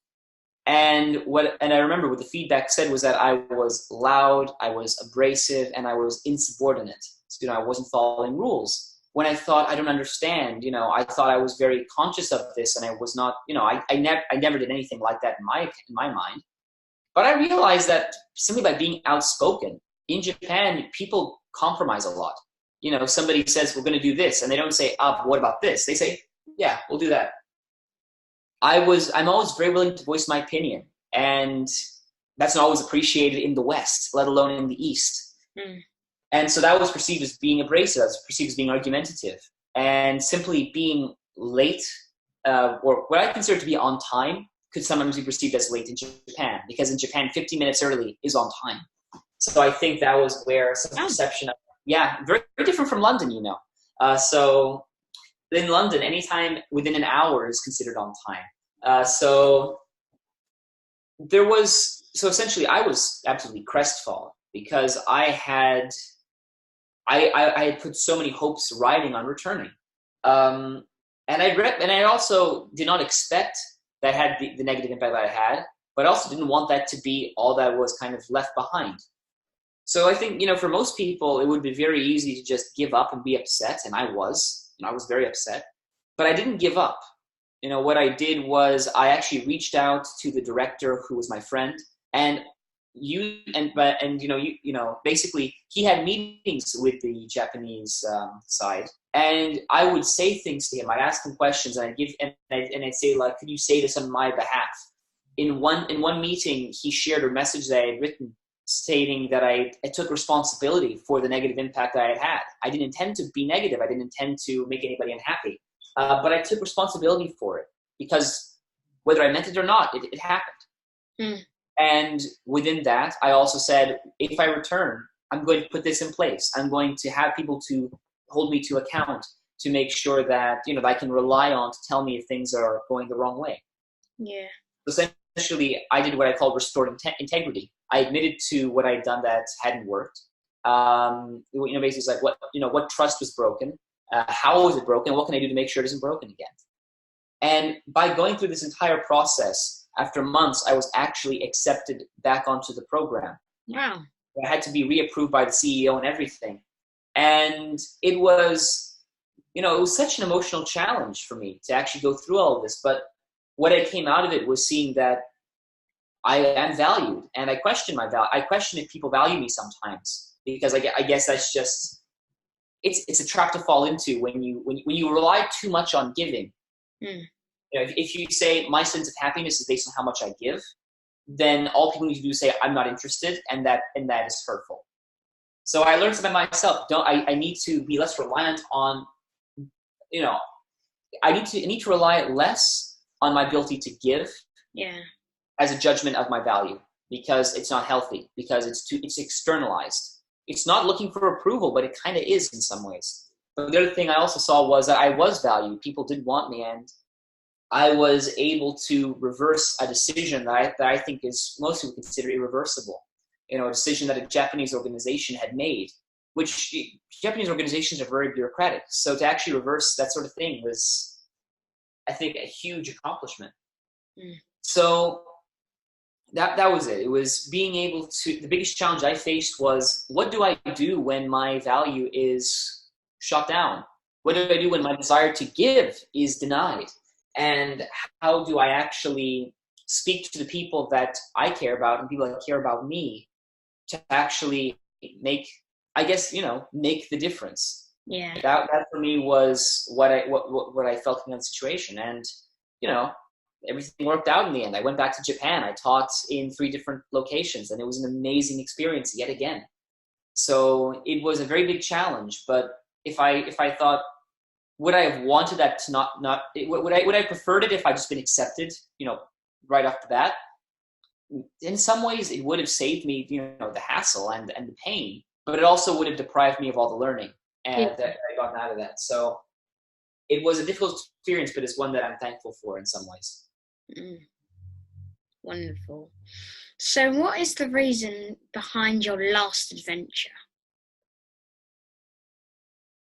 And I remember what the feedback said was that I was loud, I was abrasive, and I was insubordinate. So, I wasn't following rules. When I thought, I don't understand, I thought I was very conscious of this, and I was not, I never did anything like that in my mind. But I realized that simply by being outspoken, in Japan, people compromise a lot. Somebody says, we're going to do this, and they don't say, what about this? They say, yeah, we'll do that. I'm always very willing to voice my opinion, and that's not always appreciated in the West, let alone in the East. And so that was perceived as being abrasive, that was perceived as being argumentative, and simply being late, or what I consider to be on time, could sometimes be perceived as late in Japan, because in Japan, 50 minutes early is on time. So I think that was where some perception of, very, very different from London, So in London, anytime within an hour is considered on time. So essentially I was absolutely crestfallen, because I had put so many hopes riding on returning. And I also did not expect that had the negative impact that I had, but I also didn't want that to be all that was kind of left behind. So I think, for most people, it would be very easy to just give up and be upset. And I was very upset, but I didn't give up. What I did was I actually reached out to the director, who was my friend, and basically he had meetings with the Japanese side, and I would say things to him. I'd ask him questions, and I'd say, like, could you say this on my behalf? In one meeting, he shared a message that I had written stating that I took responsibility for the negative impact that I had had. I didn't intend to be negative. I didn't intend to make anybody unhappy. But I took responsibility for it because whether I meant it or not, it happened. Mm. And within that, I also said, if I return, I'm going to put this in place. I'm going to have people to hold me to account to make sure that, that I can rely on to tell me if things are going the wrong way. Yeah. So essentially, I did what I call restored integrity. I admitted to what I had done that hadn't worked. Basically it's like what trust was broken, how was it broken, what can I do to make sure it isn't broken again? And by going through this entire process, after months, I was actually accepted back onto the program. Wow. I had to be reapproved by the CEO and everything. And it was, it was such an emotional challenge for me to actually go through all of this. But what I came out of it was seeing that I am valued, and I question my value. I question if people value me sometimes, because I guess that's just, it's a trap to fall into when you rely too much on giving. Mm. If you say my sense of happiness is based on how much I give, then all people need to do is say I'm not interested, and that is hurtful. So I learned something myself. I need to be less reliant on, I need to rely less on my ability to give. Yeah. As a judgment of my value, because it's not healthy, because it's externalized. It's not looking for approval, but it kind of is in some ways. But the other thing I also saw was that I was valued. People did want me, and I was able to reverse a decision that I think is most people consider irreversible. A decision that a Japanese organization had made, which Japanese organizations are very bureaucratic. So to actually reverse that sort of thing was, I think, a huge accomplishment. Mm. So that was it. It was being able to, the biggest challenge I faced was, what do I do when my value is shut down? What do I do when my desire to give is denied? And how do I actually speak to the people that I care about and people that care about me to actually make, make the difference? Yeah. That for me was what I felt in that situation. And, everything worked out in the end. I went back to Japan. I taught in 3 different locations, and it was an amazing experience yet again. So it was a very big challenge. But if I thought, would I have wanted that to not would I have preferred it if I'd just been accepted, right off the bat? In some ways, it would have saved me, the hassle and the pain. But it also would have deprived me of all the learning that I got out of that. So it was a difficult experience, but it's one that I'm thankful for in some ways. Mm. Wonderful. So what is the reason behind your last adventure?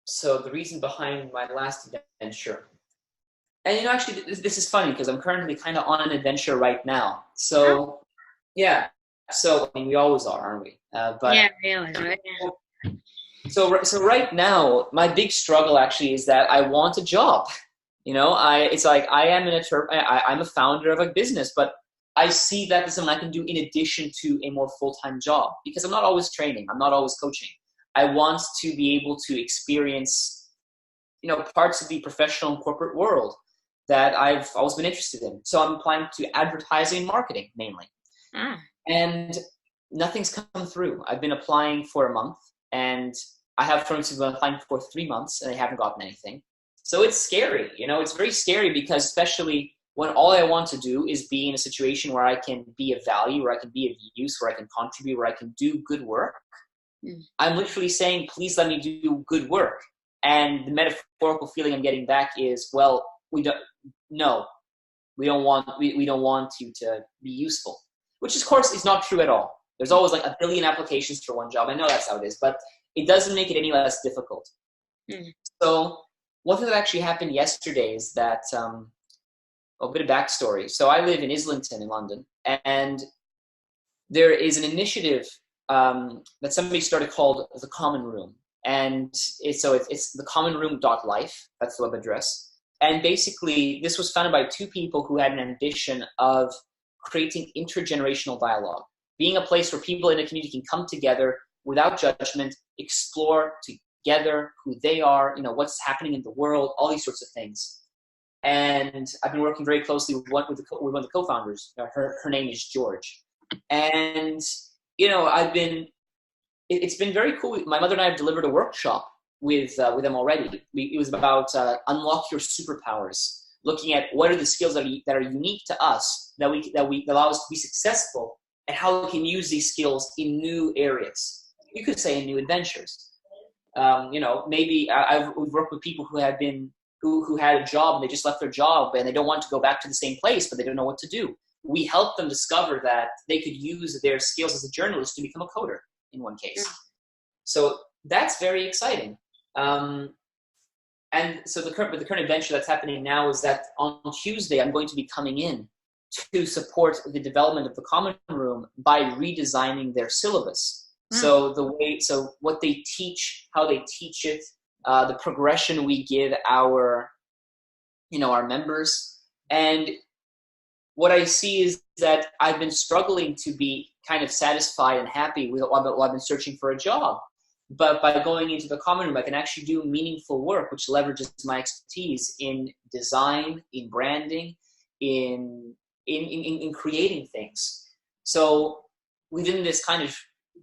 So the reason behind my last adventure, and actually this is funny because I'm currently kind of on an adventure right now. So yeah, so we always are, aren't we? But yeah, we always are. Yeah. So right now, my big struggle actually is that I want a job. It's like I'm a founder of a business, but I see that as something I can do in addition to a more full-time job, because I'm not always training, I'm not always coaching. I want to be able to experience, parts of the professional and corporate world that I've always been interested in. So I'm applying to advertising and marketing mainly. And nothing's come through. I've been applying for a month, and I have friends who've been applying for 3 months and they haven't gotten anything. So it's scary, it's very scary, because especially when all I want to do is be in a situation where I can be of value, where I can be of use, where I can contribute, where I can do good work. I'm literally saying, please let me do good work. And the metaphorical feeling I'm getting back is, well, we don't want you to be useful, which of course is not true at all. There's always like a billion applications for one job. I know that's how it is, but it doesn't make it any less difficult. So one thing that actually happened yesterday is that, a bit of backstory. So I live in Islington in London, and there is an initiative that somebody started called The Common Room. And it's thecommonroom.life. That's the web address. And basically, this was founded by 2 people who had an ambition of creating intergenerational dialogue, being a place where people in a community can come together without judgment, explore together who they are, what's happening in the world, all these sorts of things. And I've been working very closely with one of the co-founders. Her name is George. And it's been very cool. My mother and I have delivered a workshop with them already. It was about unlock your superpowers, looking at what are the skills that are unique to us that allow us to be successful, and how we can use these skills in new areas. You could say in new adventures. Maybe we've worked with people who have been who had a job and they just left their job and they don't want to go back to the same place, but they don't know what to do. We help them discover that they could use their skills as a journalist to become a coder in one case. So that's very exciting. And so the current adventure that's happening now is that on Tuesday, I'm going to be coming in to support the development of the common room by redesigning their syllabus. So what they teach, how they teach it, the progression we give our members. And what I see is that I've been struggling to be kind of satisfied and happy while I've been searching for a job. But by going into the common room, I can actually do meaningful work, which leverages my expertise in design, in branding, in creating things. So within this kind of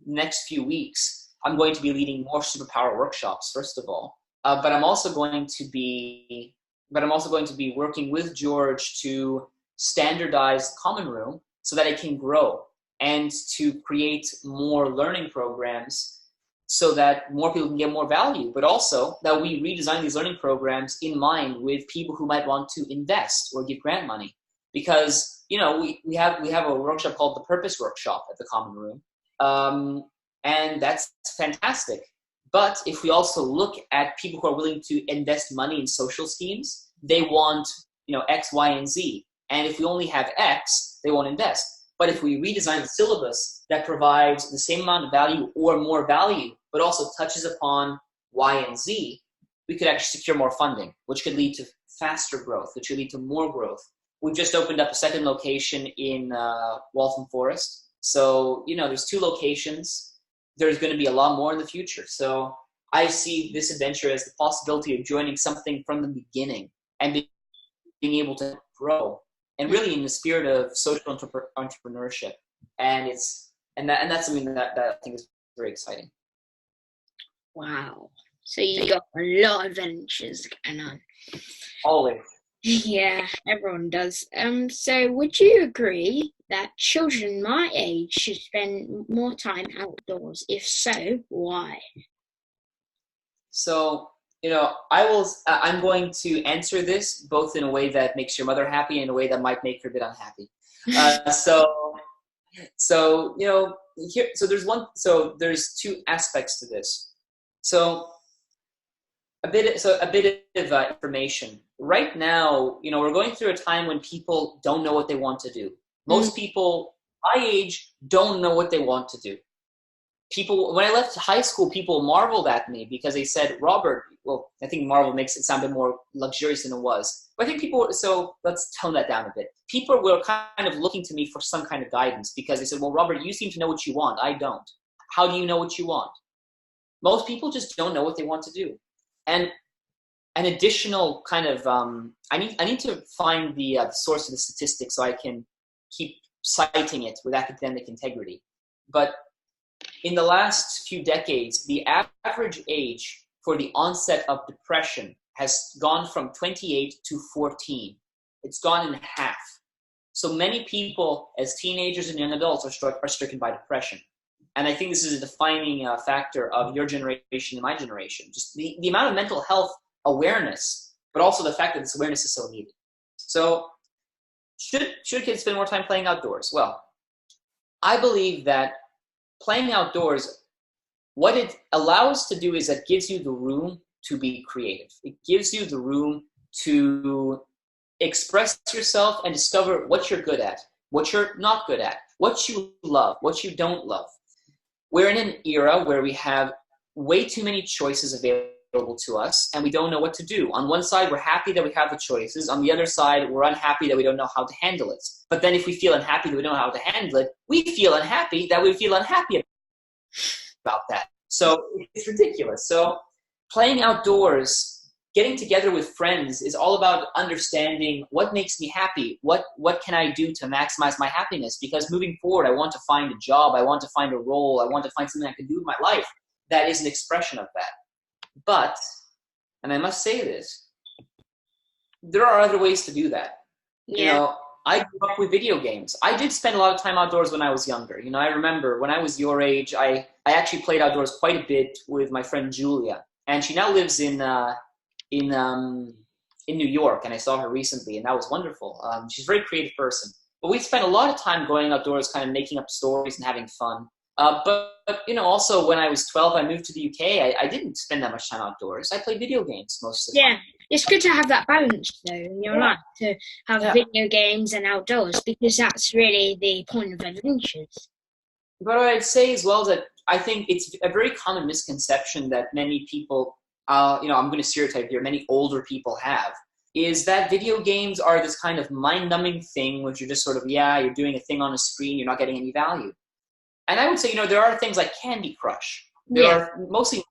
next few weeks, I'm going to be leading more superpower workshops, first of all. But I'm also going to be working with George to standardize the common room so that it can grow, and to create more learning programs so that more people can get more value, but also that we redesign these learning programs in mind with people who might want to invest or give grant money. Because, we have a workshop called the Purpose Workshop at the Common Room. And that's fantastic. But if we also look at people who are willing to invest money in social schemes, they want, X, Y, and Z. And if we only have X, they won't invest. But if we redesign the syllabus that provides the same amount of value or more value, but also touches upon Y and Z, we could actually secure more funding, which could lead to faster growth, which could lead to more growth. We've just opened up a second location in Waltham Forest. So, there's 2 locations. There's going to be a lot more in the future. So I see this adventure as the possibility of joining something from the beginning and being able to grow, and really in the spirit of social entrepreneurship. And that's something that I think is very exciting. Wow. So you got a lot of adventures going on. Always. Yeah, everyone does. So would you agree that children my age should spend more time outdoors? If so, why? So, I'm going to answer this both in a way that makes your mother happy and in a way that might make her a bit unhappy. There's 2 aspects to this. So a bit of information. Right now, we're going through a time when people don't know what they want to do. Most people my age don't know what they want to do. When I left high school, people marveled at me because they said, Robert, well, I think marvel makes it sound a bit more luxurious than it was. But I think so let's tone that down a bit. People were kind of looking to me for some kind of guidance because they said, well, Robert, you seem to know what you want. I don't. How do you know what you want? Most people just don't know what they want to do. And an additional kind of, I need to find the source of the statistics so I can keep citing it with academic integrity. But in the last few decades, the average age for the onset of depression has gone from 28 to 14. It's gone in half. So many people as teenagers and young adults are stricken by depression. And I think this is a defining factor of your generation and my generation. Just the amount of mental health awareness, but also the fact that this awareness is so needed. So should kids spend more time playing outdoors? Well, I believe that playing outdoors, what it allows to do is it gives you the room to be creative. It gives you the room to express yourself and discover what you're good at, what you're not good at, what you love, what you don't love. We're in an era where we have way too many choices available to us, and we don't know what to do. On one side, we're happy that we have the choices. On the other side, we're unhappy that we don't know how to handle it. But then if we feel unhappy that we don't know how to handle it, we feel unhappy that we feel unhappy about that. So it's ridiculous. So playing outdoors getting together with friends is all about understanding what makes me happy. What can I do to maximize my happiness? Because moving forward, I want to find a job. I want to find a role. I want to find something I can do with my life that is an expression of that. But, and I must say this, there are other ways to do that. Yeah. You know, I grew up with video games. I did spend a lot of time outdoors when I was younger. You know, I remember when I was your age, I actually played outdoors quite a bit with my friend Julia. And she now lives in New York, and I saw her recently, and that was wonderful. She's a very creative person. But we spent a lot of time going outdoors, kind of making up stories and having fun. But you know, also when I was 12, I moved to the UK. I didn't spend that much time outdoors. I played video games most of the time. Yeah, it's good to have that balance though in your life, to have video games and outdoors, because that's really the point of adventures. But what I'd say as well is that I think it's a very common misconception that many people, you know, I'm going to stereotype here, many older people have, is that video games are this kind of mind-numbing thing which you're just sort of, you're doing a thing on a screen, you're not getting any value. And I would say, you know, there are things like Candy Crush. There are mostly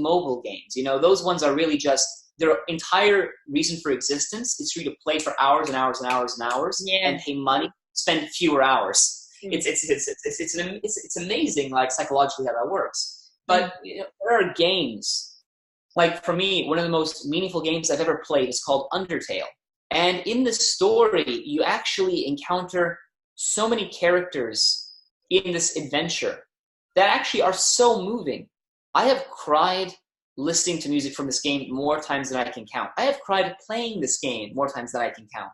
mobile games. You know, those ones are really just, their entire reason for existence is for you to play for hours and hours and hours and hours and pay money, spend fewer hours. It's amazing, like, psychologically how that works. But you know, there are games, like for me, one of the most meaningful games I've ever played is called Undertale. And in the story, you actually encounter so many characters in this adventure that actually are so moving. I have cried listening to music from this game more times than I can count. I have cried playing this game more times than I can count.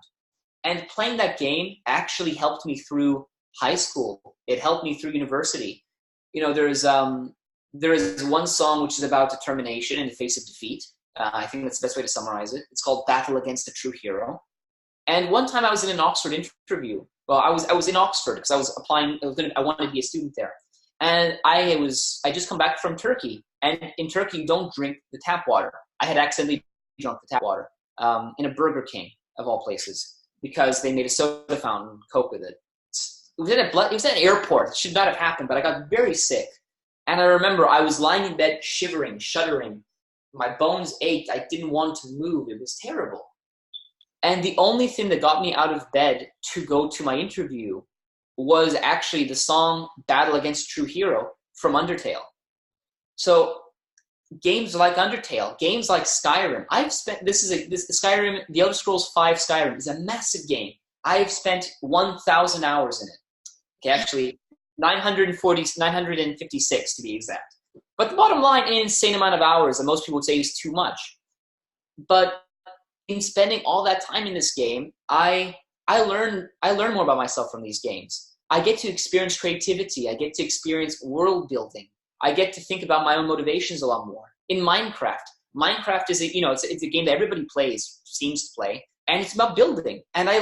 And playing that game actually helped me through high school. It helped me through university. You know, there is one song which is about determination in the face of defeat. I think that's the best way to summarize it. It's called Battle Against a True Hero. And one time I was in an Oxford interview. Well, I was in Oxford because I was applying. I wanted to be a student there. And I just come back from Turkey. And in Turkey, you don't drink the tap water. I had accidentally drunk the tap water in a Burger King, of all places, because they made a soda fountain, Coke with it. It was at an airport. It should not have happened, but I got very sick. And I remember I was lying in bed shivering, shuddering. My bones ached. I didn't want to move. It was terrible. And the only thing that got me out of bed to go to my interview was actually the song Battle Against True Hero from Undertale. So games like Undertale, games like Skyrim, Skyrim, the Elder Scrolls V Skyrim is a massive game. I've spent 1,000 hours in it. Okay, actually 956 to be exact. But the bottom line, an insane amount of hours that most people would say is too much. But in spending all that time in this game, I learn more about myself from these games. I get to experience creativity. I get to experience world building. I get to think about my own motivations a lot more. In Minecraft is it's a game that everybody seems to play, and it's about building. And I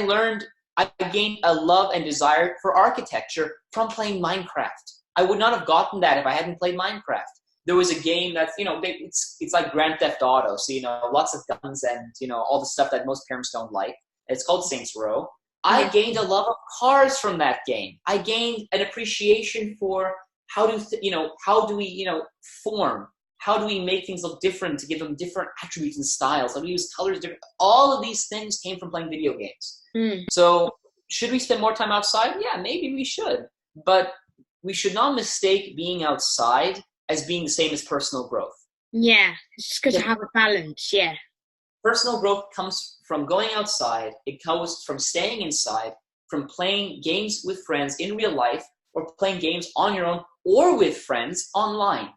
gained a love and desire for architecture from playing Minecraft. I would not have gotten that if I hadn't played Minecraft. There was a game that's, it's like Grand Theft Auto. So, lots of guns and, all the stuff that most parents don't like. It's called Saints Row. I gained a love of cars from that game. I gained an appreciation for how do we form? How do we make things look different to give them different attributes and styles? How do we use colors different? All of these things came from playing video games. So should we spend more time outside? Yeah, maybe we should. But we should not mistake being outside as being the same as personal growth. Yeah, it's good to have a balance, yeah. Personal growth comes from going outside. It comes from staying inside, from playing games with friends in real life, or playing games on your own or with friends online.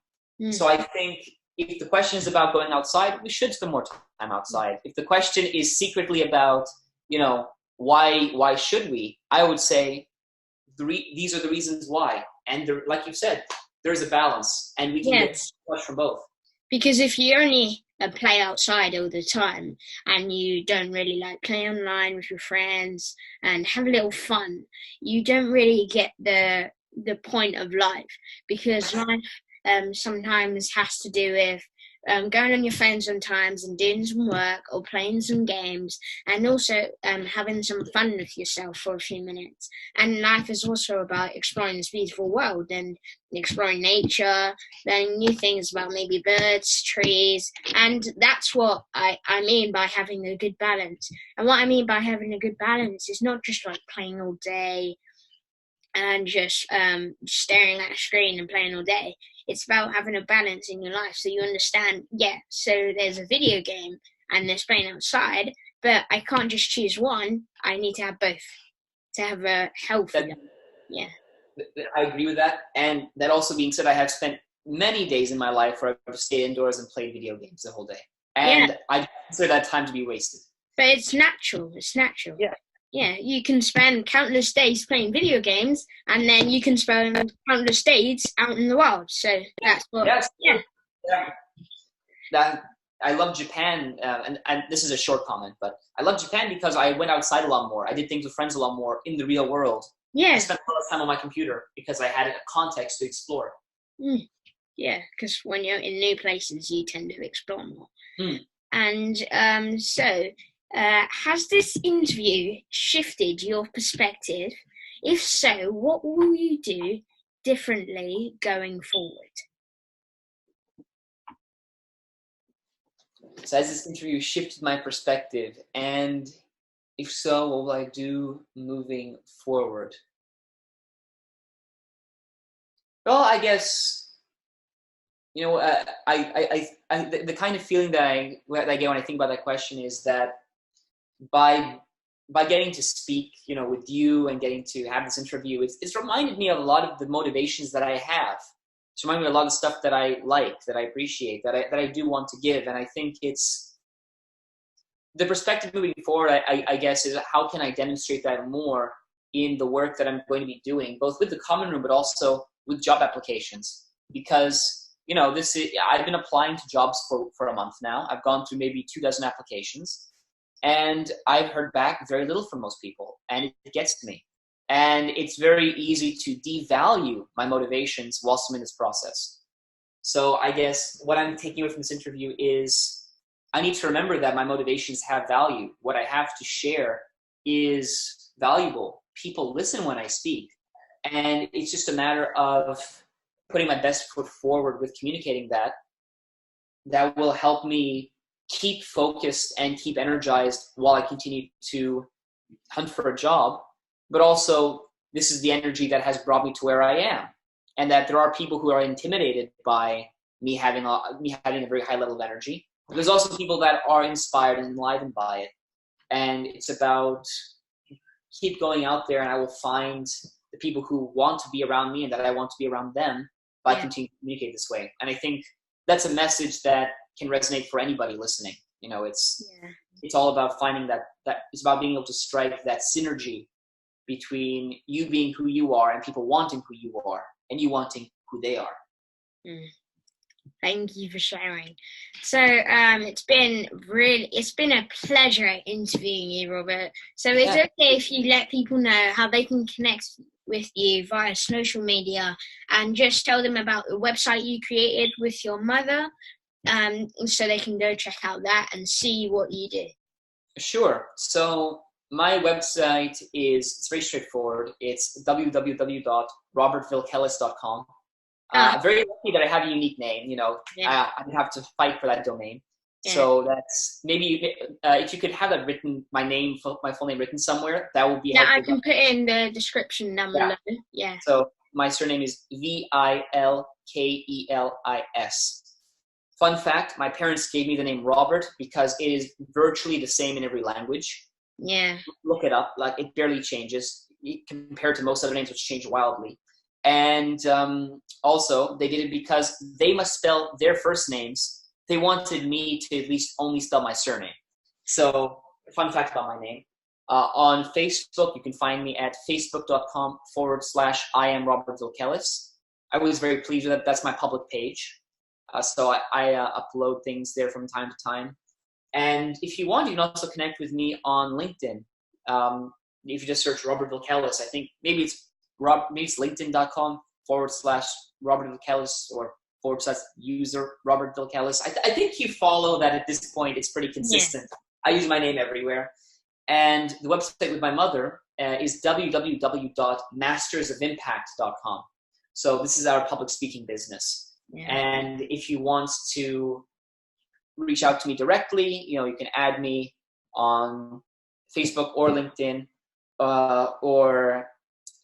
So I think if the question is about going outside, we should spend more time outside. If the question is secretly about, why should we? I would say these are the reasons why. And like you said, there's a balance, and we can get so much from both. Because if you only play outside all the time and you don't really like play online with your friends and have a little fun, you don't really get the point of life, because life sometimes has to do with going on your phone sometimes and doing some work or playing some games, and also having some fun with yourself for a few minutes. And life is also about exploring this beautiful world and exploring nature, learning new things about maybe birds, trees, and that's what I mean by having a good balance. And what I mean by having a good balance is not just like playing all day and just staring at a screen and playing all day. It's about having a balance in your life, so you understand, so there's a video game and there's playing outside, but I can't just choose one. I need to have both to have a healthy. I agree with that. And that also being said, I have spent many days in my life where I've stayed indoors and played video games the whole day. And I consider that time to be wasted. But it's natural. Yeah, you can spend countless days playing video games, and then you can spend countless days out in the wild. So that's what. Yes. Yeah. That I love Japan, and this is a short comment, but I love Japan because I went outside a lot more. I did things with friends a lot more in the real world. Yeah. I spent a lot of time on my computer because I had a context to explore. Yeah, because when you're in new places, you tend to explore more. And has this interview shifted your perspective? If so, what will you do differently going forward? So has this interview shifted my perspective? And if so, what will I do moving forward? Well, I guess, the kind of feeling that I get when I think about that question is that by getting to speak, with you and getting to have this interview, it's reminded me of a lot of the motivations that I have. It's reminded me of a lot of stuff that I like, that I appreciate, that I do want to give. And I think it's the perspective moving forward, I guess, is how can I demonstrate that more in the work that I'm going to be doing, both with the Common Room, but also with job applications. Because, I've been applying to jobs for a month now. I've gone through maybe 24 applications. And I've heard back very little from most people, and it gets to me. And it's very easy to devalue my motivations whilst I'm in this process. So I guess what I'm taking away from this interview is I need to remember that my motivations have value. What I have to share is valuable. People listen when I speak. And it's just a matter of putting my best foot forward with communicating that. That will help me keep focused and keep energized while I continue to hunt for a job. But also, this is the energy that has brought me to where I am. And that there are people who are intimidated by me having a very high level of energy. There's also people that are inspired and enlivened by it. And it's about keep going out there, and I will find the people who want to be around me and that I want to be around them by continuing to communicate this way. And I think that's a message that can resonate for anybody listening. It's all about finding that it's about being able to strike that synergy between you being who you are and people wanting who you are and you wanting who they are. Thank you for sharing. So it's been a pleasure interviewing you, Robert. So it's okay if you let people know how they can connect with you via social media, and just tell them about the website you created with your mother, so they can go check out that and see what you do. Sure. So my website it's very straightforward. It's www.robertvilkelis.com. I'm very lucky that I have a unique name. I didn't have to fight for that domain. Yeah. So that's maybe if you could have that written, my full name written somewhere, that would be helpful. I can put it in the description down below. Yeah. So my surname is Vilkelis. Fun fact, my parents gave me the name Robert because it is virtually the same in every language. Yeah. Look it up. Like, it barely changes compared to most other names, which change wildly. And also, they did it because they must spell their first names. They wanted me to at least only spell my surname. So, fun fact about my name. On Facebook, you can find me at facebook.com/I am Robert Vilkelis. I was very pleased with that. That's my public page. So I upload things there from time to time. And if you want, you can also connect with me on LinkedIn. If you just search Robert Vilkelis, I think maybe it's LinkedIn.com/Robert Vilkelis, or /user Robert Vilkelis. I think you follow that at this point. It's pretty consistent. Yeah. I use my name everywhere. And the website with my mother is www.mastersofimpact.com. So this is our public speaking business. Yeah. And if you want to reach out to me directly, you can add me on Facebook or LinkedIn, or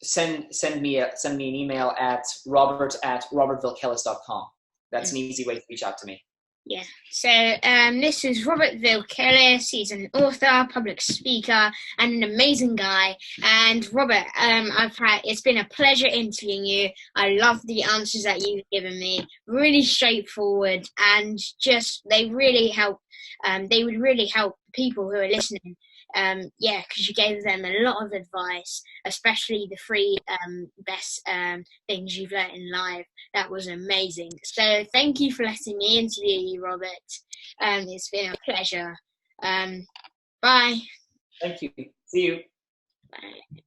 send me an email at robert@robertvilkelis.com. That's an easy way to reach out to me. Yeah. So this is Robert Vilkelis. He's an author, public speaker, and an amazing guy. And Robert, it's been a pleasure interviewing you. I love the answers that you've given me. Really straightforward, and they really help. They would really help people who are listening. Because you gave them a lot of advice, especially the 3 best things you've learned in life. That was amazing. So thank you for letting me interview you, Robert. It's been a pleasure. Bye. Thank you. See you. Bye.